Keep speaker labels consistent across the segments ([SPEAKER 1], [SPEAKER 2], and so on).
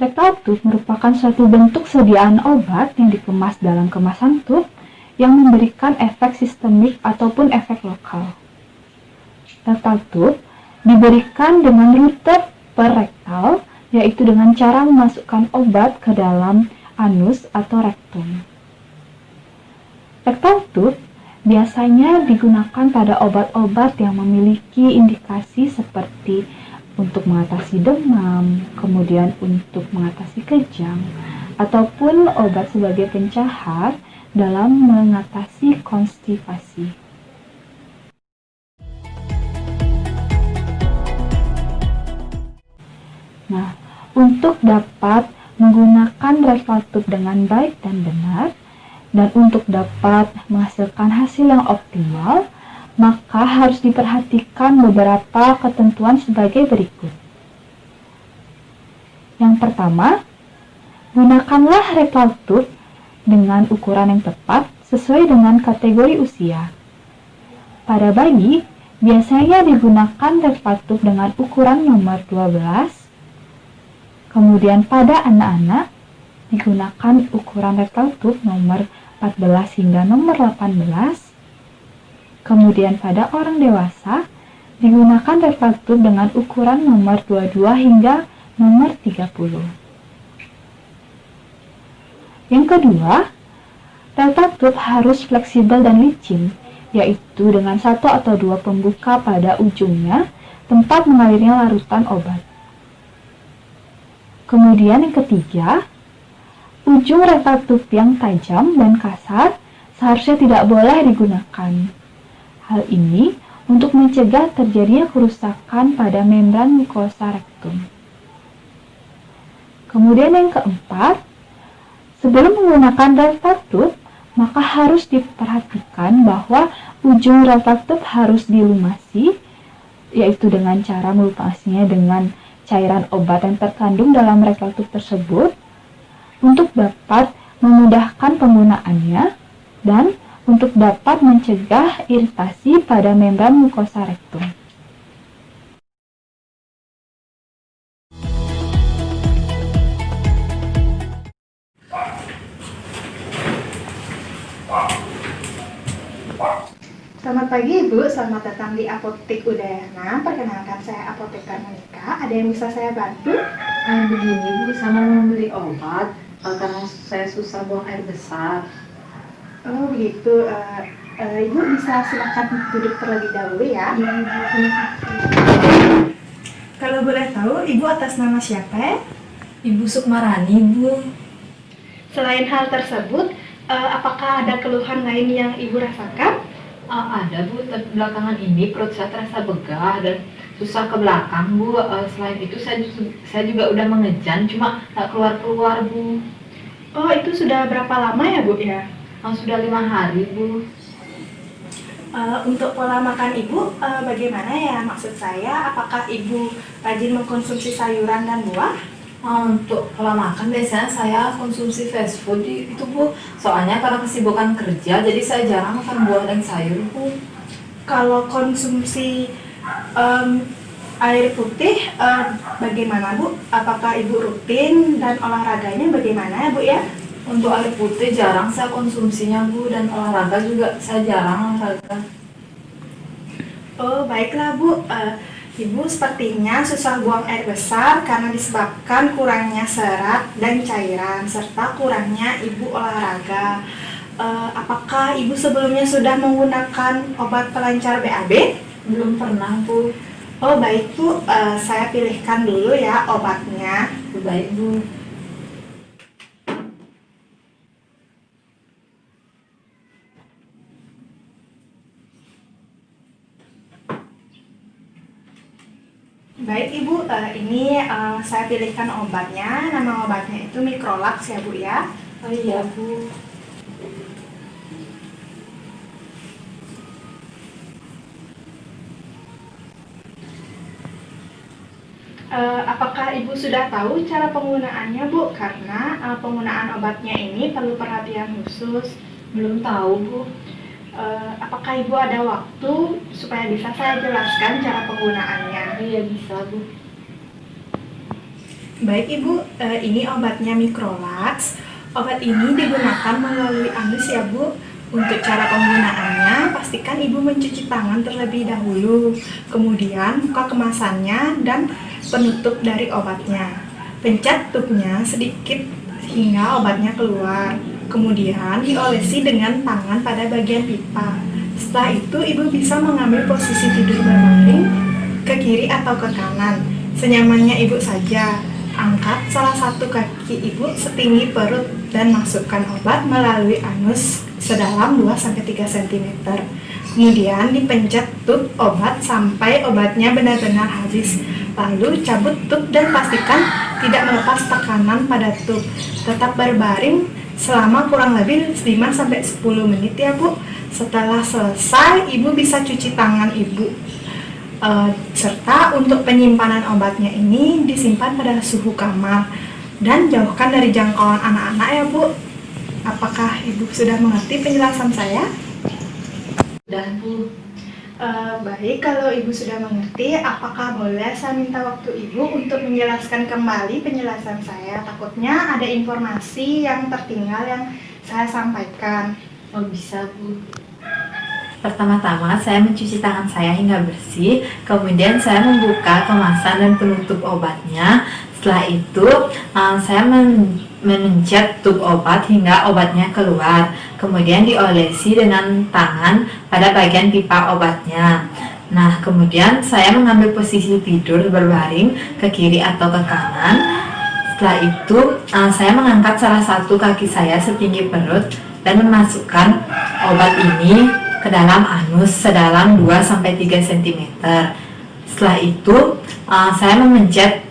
[SPEAKER 1] Rectal tube merupakan suatu bentuk sediaan obat yang dikemas dalam kemasan tube yang memberikan efek sistemik ataupun efek lokal. Rectal tube diberikan dengan rute perektal, yaitu dengan cara memasukkan obat ke dalam anus atau rektum. Rectal tube biasanya digunakan pada obat-obat yang memiliki indikasi seperti untuk mengatasi demam, kemudian untuk mengatasi kejang, ataupun obat sebagai pencahat dalam mengatasi konstipasi. Nah, untuk dapat menggunakan rectal tube dengan baik dan benar, dan untuk dapat menghasilkan hasil yang optimal, maka harus diperhatikan beberapa ketentuan sebagai berikut. Yang pertama, gunakanlah rectal tube dengan ukuran yang tepat sesuai dengan kategori usia. Pada bayi, biasanya digunakan rectal tube dengan ukuran nomor 12. Kemudian pada anak-anak, digunakan ukuran rectal tube nomor 14 hingga nomor 18. Kemudian pada orang dewasa, digunakan rectal tube dengan ukuran nomor 22 hingga nomor 30. Yang kedua, rectal tube harus fleksibel dan licin, yaitu dengan satu atau dua pembuka pada ujungnya tempat mengalirnya larutan obat. Kemudian yang ketiga, ujung rectal tube yang tajam dan kasar seharusnya tidak boleh digunakan. Hal ini untuk mencegah terjadinya kerusakan pada membran mukosa rektum. Kemudian yang keempat, sebelum menggunakan rectal tube, maka harus diperhatikan bahwa ujung rectal tube harus dilumasi, yaitu dengan cara melumasinya dengan cairan obat yang terkandung dalam rectal tube tersebut, untuk dapat memudahkan penggunaannya dan untuk dapat mencegah iritasi pada membran mukosa rektum.
[SPEAKER 2] Selamat pagi Ibu, selamat datang di Apotek Udayana. Perkenalkan saya Apoteker Monika. Ada yang bisa saya bantu?
[SPEAKER 3] Begini Bu, sama mau beli obat karena saya susah buang air besar.
[SPEAKER 2] Oh begitu, Ibu bisa silakan duduk terlebih dahulu ya.
[SPEAKER 3] Iya Ibu, terima kasih.
[SPEAKER 2] Kalau boleh tahu, Ibu atas nama siapa?
[SPEAKER 3] Ibu Sukmarani Bu.
[SPEAKER 2] Selain hal tersebut, apakah ada keluhan lain yang Ibu rasakan?
[SPEAKER 3] Ada Bu, belakangan ini perut saya terasa begah dan susah ke belakang Bu. Selain itu saya juga udah mengejan, cuma tak keluar-keluar Bu.
[SPEAKER 2] Oh itu sudah berapa lama ya Bu ya?
[SPEAKER 3] Sudah 5 hari Bu.
[SPEAKER 2] Untuk pola makan Ibu bagaimana ya? Maksud saya, apakah Ibu rajin mengkonsumsi sayuran dan buah?
[SPEAKER 3] Untuk pola makan biasanya saya konsumsi fast food itu Bu. Soalnya karena kesibukan kerja, jadi saya jarang makan buah dan sayur Bu.
[SPEAKER 2] Kalau konsumsi air putih bagaimana Bu? Apakah Ibu rutin dan olahraganya bagaimana ya Bu ya?
[SPEAKER 3] Untuk air putih jarang saya konsumsinya Bu, dan olahraga juga saya jarang olahraga.
[SPEAKER 2] Oh baiklah Bu, Ibu sepertinya susah buang air besar karena disebabkan kurangnya serat dan cairan serta kurangnya Ibu olahraga. Apakah Ibu sebelumnya sudah menggunakan obat pelancar BAB?
[SPEAKER 3] Belum pernah Bu.
[SPEAKER 2] Oh baik Bu, saya pilihkan dulu ya obatnya.
[SPEAKER 3] Baik Bu.
[SPEAKER 2] Baik Ibu, ini saya pilihkan obatnya. Nama obatnya itu Microlax ya Bu ya.
[SPEAKER 3] Oh iya Bu.
[SPEAKER 2] Apakah Ibu sudah tahu cara penggunaannya Bu? Karena penggunaan obatnya ini perlu perhatian khusus.
[SPEAKER 3] Belum tahu Bu.
[SPEAKER 2] Apakah Ibu ada waktu supaya bisa saya jelaskan cara penggunaannya?
[SPEAKER 3] Iya bisa Bu.
[SPEAKER 2] Baik Ibu, ini obatnya Microlax. Obat ini digunakan melalui anus ya Bu. Untuk cara penggunaannya, pastikan Ibu mencuci tangan terlebih dahulu. Kemudian buka kemasannya dan penutup dari obatnya. Pencet tubnya sedikit hingga obatnya keluar. Kemudian diolesi dengan tangan pada bagian pipa. Setelah itu Ibu bisa mengambil posisi tidur berbaring ke kiri atau ke kanan, senyamannya Ibu saja. Angkat salah satu kaki Ibu setinggi perut dan masukkan obat melalui anus sedalam 2-3 cm. Kemudian dipencet tub obat sampai obatnya benar-benar habis. Lalu cabut tub dan pastikan tidak melepas tekanan pada tub. Tetap berbaring selama kurang lebih 5-10 menit ya Bu. Setelah selesai, Ibu bisa cuci tangan Ibu. Serta untuk penyimpanan obatnya ini disimpan pada suhu kamar dan jauhkan dari jangkauan anak-anak ya Bu. Apakah Ibu sudah mengerti penjelasan saya?
[SPEAKER 3] Sudah Bu.
[SPEAKER 2] Baik, kalau Ibu sudah mengerti, apakah boleh saya minta waktu Ibu untuk menjelaskan kembali penjelasan saya? Takutnya ada informasi yang tertinggal yang saya sampaikan.
[SPEAKER 3] Oh bisa Bu. Pertama-tama saya mencuci tangan saya hingga bersih, kemudian saya membuka kemasan dan penutup obatnya. Setelah itu saya memencet tub obat hingga obatnya keluar, kemudian diolesi dengan tangan pada bagian pipa obatnya. Nah, kemudian saya mengambil posisi tidur berbaring ke kiri atau ke kanan. Setelah itu saya mengangkat salah satu kaki saya setinggi perut dan memasukkan obat ini ke dalam anus sedalam 2-3 cm. Setelah itu saya memencet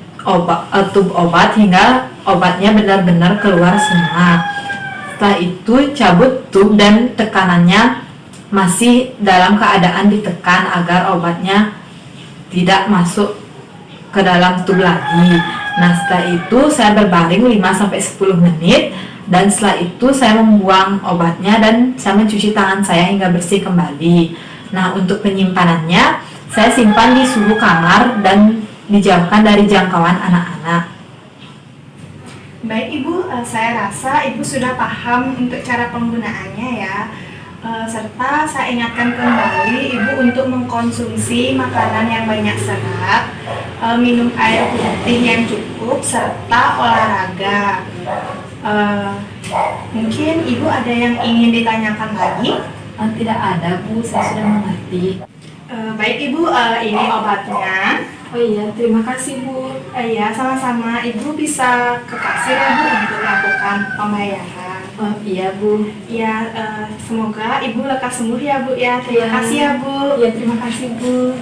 [SPEAKER 3] tub obat hingga obatnya benar-benar keluar semua. Setelah itu cabut tub dan tekanannya masih dalam keadaan ditekan agar obatnya tidak masuk ke dalam tub lagi. Nah, setelah itu saya berbaring 5-10 menit. Dan setelah itu saya membuang obatnya dan saya mencuci tangan saya hingga bersih kembali. Nah, untuk penyimpanannya saya simpan di suhu kamar dan dijauhkan dari jangkauan anak-anak.
[SPEAKER 2] Baik Ibu, saya rasa Ibu sudah paham untuk cara penggunaannya ya. Serta saya ingatkan kembali Ibu untuk mengkonsumsi makanan yang banyak serat, minum air putih yang cukup, serta olahraga. Mungkin Ibu ada yang ingin ditanyakan lagi?
[SPEAKER 3] Tidak ada Bu, saya sudah mengerti.
[SPEAKER 2] Baik Ibu, ini obatnya.
[SPEAKER 3] Oh iya, terima kasih Bu.
[SPEAKER 2] Ya, sama-sama. Ibu bisa ke kasir ya Bu untuk melakukan pembayaran.
[SPEAKER 3] Oh iya Bu.
[SPEAKER 2] Ya, semoga Ibu lekas sembuh ya Bu ya. Terima kasih ya Bu.
[SPEAKER 3] Iya, terima kasih Bu.